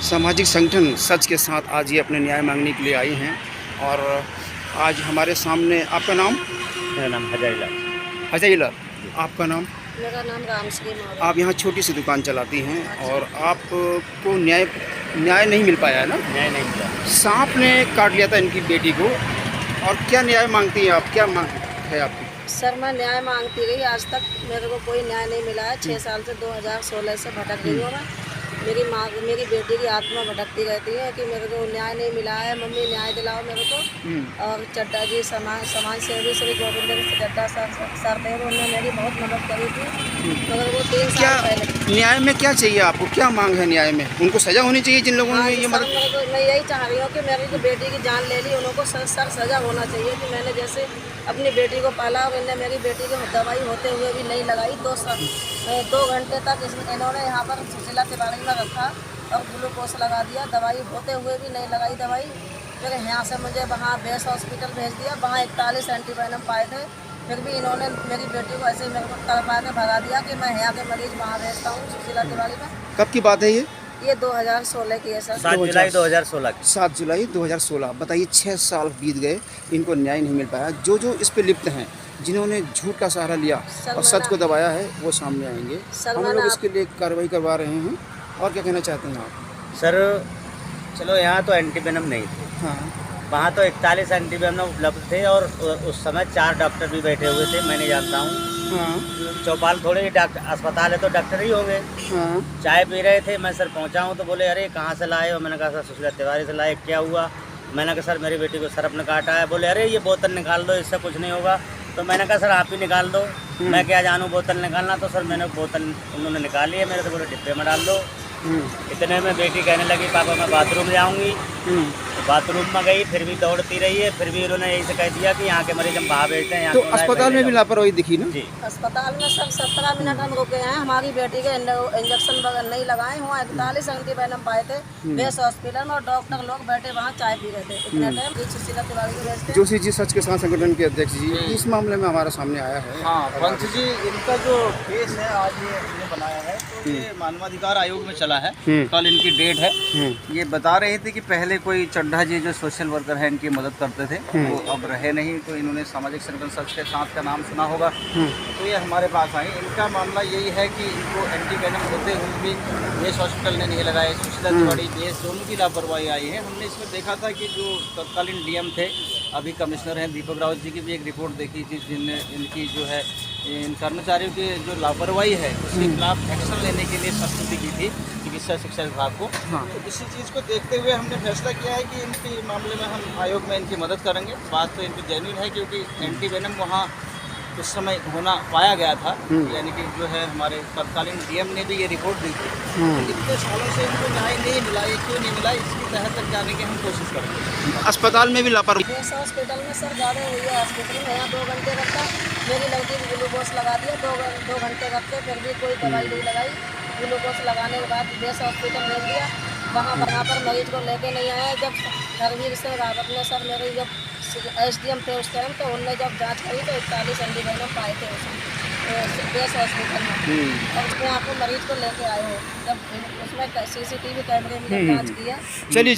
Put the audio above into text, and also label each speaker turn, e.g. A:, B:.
A: सामाजिक संगठन सच के साथ आज ये अपने न्याय मांगने के लिए आई हैं। और आज हमारे सामने आपका नाम?
B: मेरा नाम हजारीलाल।
A: हजारीलाल, आपका नाम?
C: मेरा नाम रामश्री मौर्य।
A: आप यहाँ छोटी सी दुकान चलाती हैं और आपको न्याय नहीं मिल पाया है ना?
B: न्याय नहीं मिला।
A: सांप ने काट लिया था इनकी बेटी को, और क्या न्याय मांगती हैं आप? क्या मांग है आपकी?
C: सर मैं न्याय मांगती रही, आज तक मेरे को कोई न्याय नहीं मिला है। 6 साल से 2016 से भटक रही हूँ मैं। मेरी बेटी की आत्मा भटकती रहती है कि मेरे को न्याय नहीं मिला है, मम्मी न्याय दिलाओ मेरे को। और चड्डा जी समाज सेवी श्री गोविंद चड्डा सर थे, उन्होंने मेरी बहुत मदद करी थी, मगर वो 3 साल पहले।
A: न्याय में क्या चाहिए आपको? क्या मांग है न्याय में? उनको सजा होनी चाहिए जिन लोगों ने ये
C: सर,
A: मदद।
C: मैं यही चाह रही हूँ कि मेरी जो बेटी की जान ले ली, उनको सर सजा होना चाहिए कि मैंने जैसे अपनी बेटी को पाला, मैंने मेरी बेटी को दवाई होते हुए भी नहीं लगाई। 2 घंटे तक इन्होंने यहाँ पर सुशीला तिवारी में रखा और ग्लूकोज लगा दिया, दवाई होते हुए भी नहीं लगाई दवाई। फिर यहाँ से मुझे वहाँ बेस हॉस्पिटल भेज दिया, वहाँ 41 एंटीवेनम पाए थे। फिर भी इन्होंने मेरी बेटी को ऐसे ही मेरे को तड़पा के भगा दिया कि मैं यहाँ के मरीज वहाँ भेजता हूँ सुशीला तिवारी में।
A: कब की बात है ये?
C: ये 2016 की है सर।
B: 7 जुलाई 2016 की।
A: 7 जुलाई 2016। बताइए, 6 साल बीत गए, इनको न्याय नहीं मिल पाया। जो इस पे लिप्त हैं, जिन्होंने झूठ का सहारा लिया और सच को दबाया है, वो सामने आएंगे। हम लोग इसके लिए कार्रवाई करवा रहे हैं। और क्या कहना चाहते हैं आप?
B: सर चलो, यहाँ तो एंटीवेनम नहीं थे,
A: हाँ,
B: वहाँ तो 41 एंटीवेनम उपलब्ध थे और उस समय 4 डॉक्टर भी बैठे हुए थे। मैंने जानता हूँ
A: हाँ,
B: चौपाल थोड़े ही डॉक्टर अस्पताल है तो डॉक्टर ही होंगे।
A: हाँ,
B: चाय पी रहे थे, मैं सर पहुँचा हूँ तो बोले अरे कहाँ से लाए हो? मैंने कहा सर सुशीला तिवारी से लाए। क्या हुआ? मैंने कहा सर मेरी बेटी को सर्प ने काटा है। बोले अरे ये बोतल निकाल दो, इससे कुछ नहीं होगा। तो मैंने कहा सर आप ही निकाल दो, मैं क्या जानूँ बोतल निकालना। तो सर मैंने बोतल उन्होंने निकाली है, मेरे से बोले डिब्बे में डाल दो। इतने में बेटी कहने लगी पापा मैं बाथरूम जाऊंगी। तो बाथरूम में गई, फिर भी दौड़ती रही है। फिर भी उन्होंने यही से कह दिया कि यहाँ के मरीज हम बाहर भेजते हैं।
A: तो अस्पताल में भी लापरवाही दिखी ना?
B: जी,
C: अस्पताल में सर 17 मिनट हम रुके हैं, हमारी बेटी के इंजेक्शन वगैरह नहीं लगाए। वहाँ 41 एंटीवेनम पाए थे बेस हॉस्पिटल में, और डॉक्टर लोग बैठे वहाँ चाय पी रहे थे। इतने टाइम सुशीला तिवारी को भेजते।
A: जोशी जी, सच के साथ संगठन के अध्यक्ष जी, इस मामले में हमारा सामने आया है।
D: हाँ पंच जी, इनका जो केस है आज ये इन्होंने बनाया है, तो ये मानवाधिकार आयोग में चला है। कल इनकी डेट है। ये बता रहे थे कि पहले कोई चड्ढा जी जो सोशल वर्कर है इनकी मदद करते थे, वो अब रहे नहीं। तो इन्होंने सामाजिक संगठन सच के साथ का नाम सुना होगा, तो ये हमारे पास आई। इनका मामला यही है कि इनको एंटीवेनम होते हुए भी बेस हॉस्पिटल ने नहीं लगाए। सुशीला तिवारी बेस दोनों की लापरवाही आई है। हमने इसमें देखा था कि जो तत्कालीन डीएम थे, अभी कमिश्नर हैं दीपक रावत जी की भी एक रिपोर्ट देखी थी, जिनने इनकी जो है इन कर्मचारियों की जो लापरवाही है उसके खिलाफ एक्शन लेने के लिए प्रस्तुति की थी चिकित्सा शिक्षा विभाग को। तो इसी चीज़ को देखते हुए हमने फैसला किया है कि इनके मामले में हम आयोग में इनकी मदद करेंगे। बात तो इनकी जेन्युइन है, क्योंकि एंटीवेनम वहाँ उस समय होना पाया गया था, यानी कि जो है हमारे तत्कालीन डीएम ने भी ये रिपोर्ट दी थी। इतने सालों से इनको न्याय नहीं मिला, ये क्यों नहीं मिला, इसकी तह तक जाने की हम कोशिश करेंगे।
A: अस्पताल में भी लापरवाही।
C: बेस हॉस्पिटल में सर ज़्यादा हुई है। हॉस्पिटल में यहाँ 2 घंटे रखा, मेरी लड़की को ग्लूकोज लगा दिया। 2 घंटे रखते फिर भी कोई दवाई नहीं लगाई। ग्लूकोज लगाने के बाद बेस हॉस्पिटल भेज दिया, वहाँ पर मरीज को लेके नहीं आया। जब धर्मवीर सिंह रावत ने सर मेरे जब SDM थे उस टाइम, तो उनने जब जांच करी तो 41 एंटीवेनम पाए थे उसमें बेस हॉस्पिटल में। और उसमें आपको मरीज को लेके आए हो, जब उसमें CCTV कैमरे में जब जाँच किया।
A: चलिए